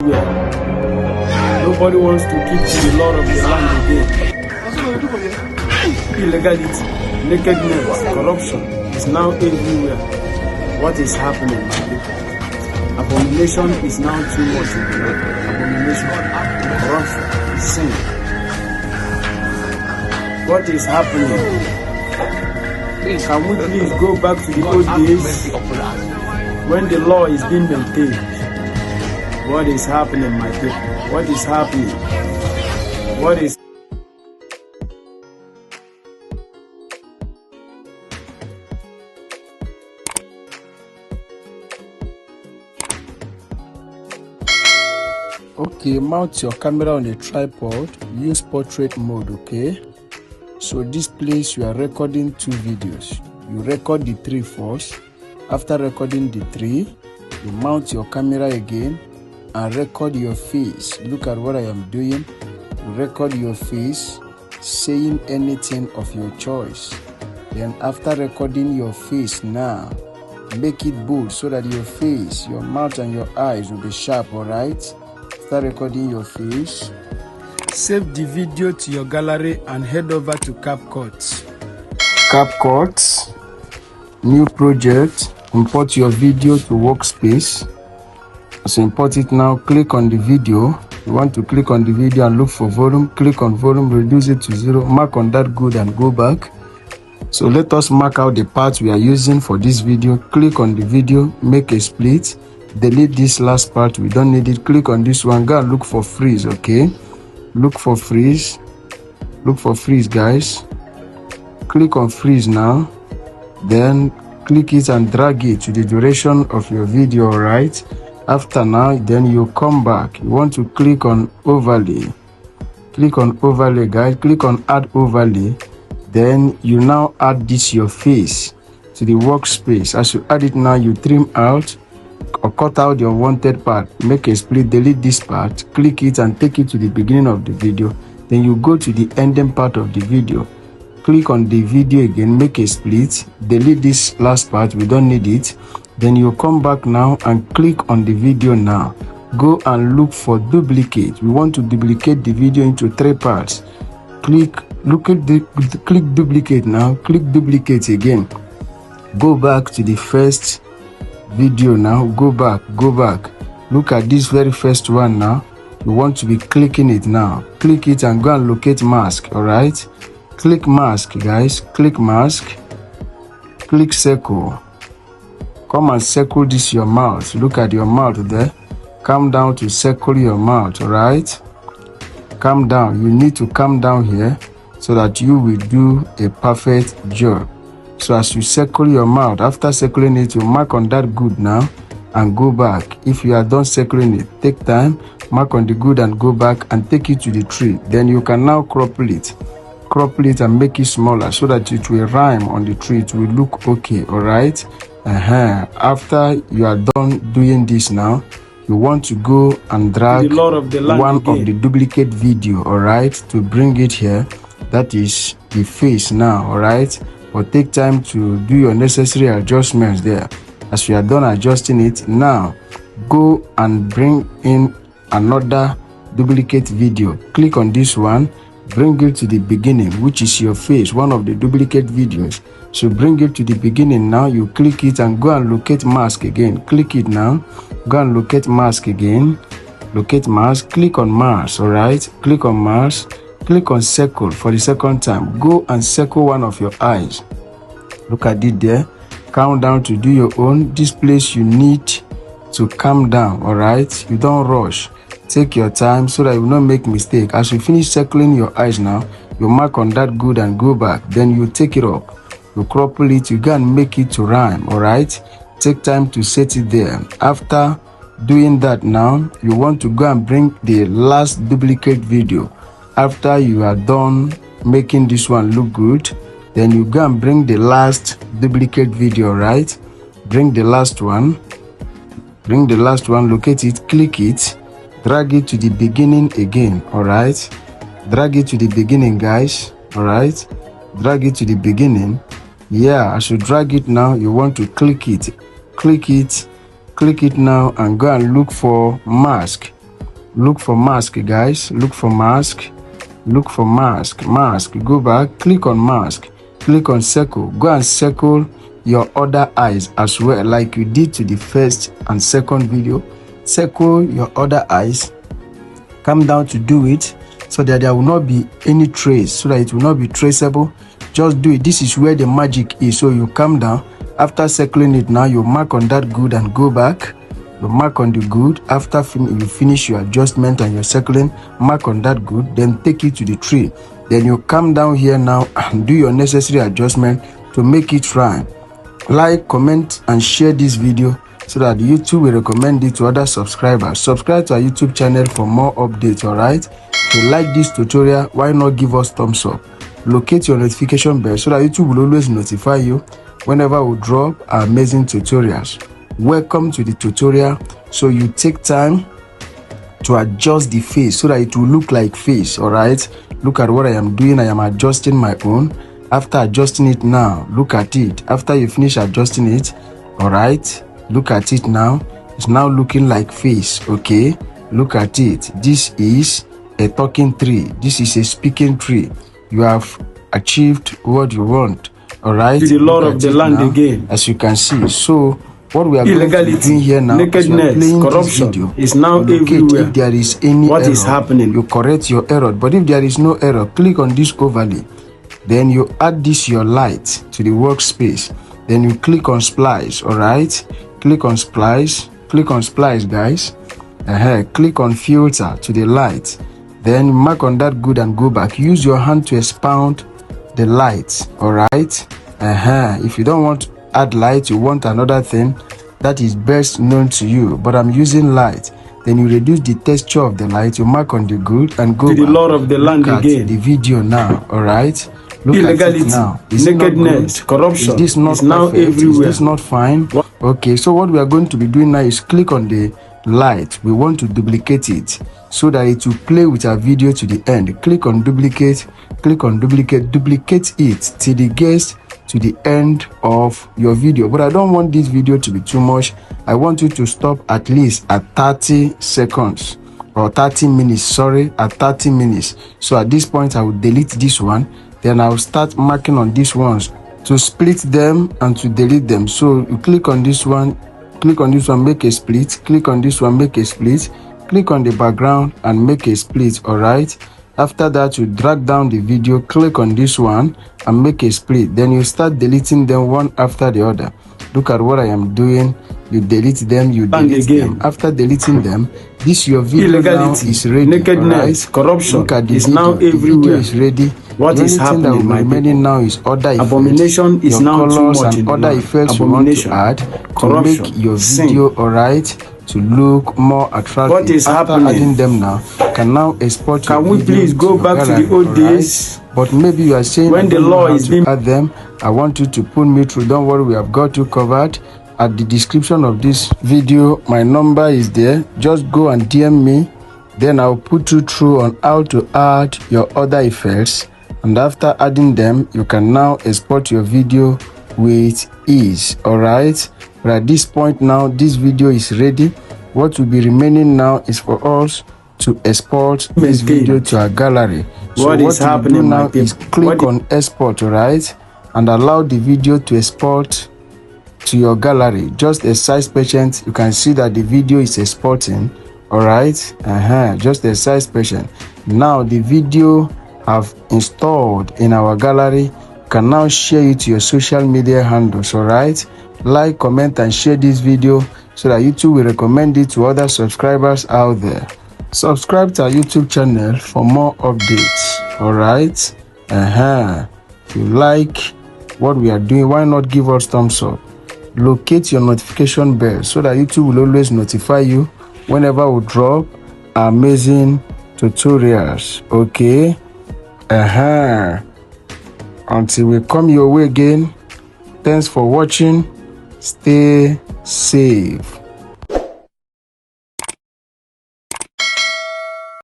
Nobody wants to keep to the law of the land again. Illegality, nakedness, corruption is now everywhere. What is happening, my people? Abomination is now too much in the world. Abomination, corruption, sin. What is happening? Can we please go back to the old days when the law is being maintained? What is happening, my people? What is happening? What is Okay, mount your camera on a tripod, use portrait mode, okay? So this place you are recording 2 videos. You record the 3 first. After recording the 3, you mount your camera again and record your face. Look at what I am doing. Record your face, saying anything of your choice. Then after recording your face now, make it bold so that your face, your mouth and your eyes will be sharp, alright? Start recording your face. Save the video to your gallery and head over to CapCut. CapCut, new project, import your video to workspace. As you import it now, click on the video. You want to click on the video and look for volume. Click on volume, reduce it to 0, mark on that good and go back. So let us mark out the parts we are using for this video. Click on the video, make a split. Delete this last part, we don't need it. Click on this one, go and look for freeze, okay? Look for freeze. Look for freeze, guys. Click on freeze now. Then click it and drag it to the duration of your video, right? After now, then you come back. You want to click on overlay. Click on overlay, guys. Click on add overlay. Then you now add this your face to the workspace. As you add it now, you trim out or cut out your wanted part. Make a split, delete this part, click it and take it to the beginning of the video. Then you go to the ending part of the video. Click on the video again, make a split, delete this last part, we don't need it. Then you come back now and click on the video now. Go and look for duplicate. We want to duplicate the video into 3 parts. Click duplicate now, click duplicate again. Go back to the first video now, go back. Look at this very first one now. You want to be clicking it now. Click it and go and locate mask, alright? Click mask, guys. Click mask. Click circle. Come and circle this your mouth. Look at your mouth there. Come down to circle your mouth, alright? Come down. You need to come down here so that you will do a perfect job. So as you circle your mouth, after circling it, you mark on that good now and go back. If you are done circling it, take time, mark on the good and go back and take it to the tree. Then you can now crop it and make it smaller so that it will rhyme on the tree. It will look okay, alright? After you are done doing this now, you want to go and drag one of the duplicate video, alright, to bring it here. That is the face now, alright? But take time to do your necessary adjustments there. As you are done adjusting it, now go and bring in another duplicate video. Click on this one, bring it to the beginning, which is your face, one of the duplicate videos. So bring it to the beginning now. You click it and go and locate mask again. Click it now, go and locate mask again. Locate mask, click on mask, alright? Click on mask. Click on circle for the second time. Go and circle one of your eyes. Look at it there. Count down to do your own. This place you need to calm down, alright? You don't rush. Take your time so that you will not make mistake. As you finish circling your eyes now, you mark on that good and go back. Then you take it up. You crop it. You go and make it to rhyme, alright? Take time to set it there. After doing that now, you want to go and bring the last duplicate video. After you are done making this one look good, then you go and bring the last duplicate video, right? Bring the last one, locate it, click it, drag it to the beginning again, alright? Drag it to the beginning, guys, alright? Drag it to the beginning. Yeah, as you drag it now, you want to click it now and go and look for mask. Look for mask, guys. Look for mask. Look for mask. Mask. Go back. Click on mask. Click on circle. Go and circle your other eyes as well, like you did to the first and second video. Circle your other eyes. Come down to do it so that there will not be any trace, so that it will not be traceable. Just do it. This is where the magic is. So you come down. After circling it, now you mark on that good and go back. You mark on the good. After you finish your adjustment and your circling, mark on that good, then take it to the tree. Then you come down here now and do your necessary adjustment to make it rhyme. Like, comment and share this video so that YouTube will recommend it to other subscribers. Subscribe to our YouTube channel for more updates. Alright, if you like this tutorial, why not give us thumbs up? Locate your notification bell so that YouTube will always notify you whenever we drop our amazing tutorials. Welcome to the tutorial. So you take time to adjust the face so that it will look like face. Alright, look at what I am doing. I am adjusting my own. After adjusting it now, look at it. After you finish adjusting it, alright, look at it now. It's now looking like face. Okay, look at it. This is a talking tree. This is a speaking tree. You have achieved what you want. Alright, the Lord of the land now, again. as you can see. So what we are going to be doing here now, nakedness, corruption is now everywhere. If there is any what error, is happening, you correct your error. But if there is no error, click on this overlay. Then you add this your light to the workspace. Then you click on splice. Alright, click on splice. Click on splice, guys. Click on filter to the light. Then mark on that good and go back. Use your hand to expound the light. Alright, if you don't want to add light, you want another thing that is best known to you, but I'm using light. Then you reduce the texture of the light. You mark on the good and go to the back. Lord of the land again. The video now. Alright, look illegality, at it now. nakedness, corruption is not now perfect? everywhere. Is this not fine? Okay, so what we are going to be doing now is click on the light. We want to duplicate it so that it will play with our video to the end. Click on duplicate. Click on duplicate. Duplicate it till it gets to the end of your video. But I don't want this video to be too much. I want you to stop at least at 30 seconds or 30 minutes. Sorry, at 30 minutes. So at this point, I will delete this one. Then I will start marking on these ones to split them and to delete them. So you click on this one, click on this one, make a split. Click on this one, make a split. Click on the background and make a split. Alright. After that, you drag down the video, click on this one and make a split. Then you start deleting them one after the other. Look at what I am doing. You delete them, you delete them. After deleting them, this your video now is ready. Nakedness, corruption look at is video. now everywhere. The video is ready. What the is only happening, thing that remaining now is other effects. Abomination is your now colors too much and other effects you want to add to make your video alright to look more attractive. What is After happening? adding them now, can now export your Can we video please go to back to gallery, the old days? But maybe you are saying when the law is being add them. I want you to put me through. Don't worry, we have got you covered. At the description of this video, my number is there. Just go and DM me. Then I'll put you through on how to add your other effects. And after adding them, you can now export your video with ease. Alright, but at this point now, this video is ready. What will be remaining now is for us to export this video to our gallery. So what is happening now is click on export, alright, and allow the video to export to your gallery. Just exercise patience. You can see that the video is exporting. Alright, just exercise patience. Now the video have installed in our gallery. You can now share it to your social media handles. Alright, like, comment and share this video so that YouTube will recommend it to other subscribers out there. Subscribe to our YouTube channel for more updates. Alright, if you like what we are doing, why not give us thumbs up? Locate your notification bell so that YouTube will always notify you whenever we drop amazing tutorials. Okay, until we come your way again, thanks for watching. Stay safe.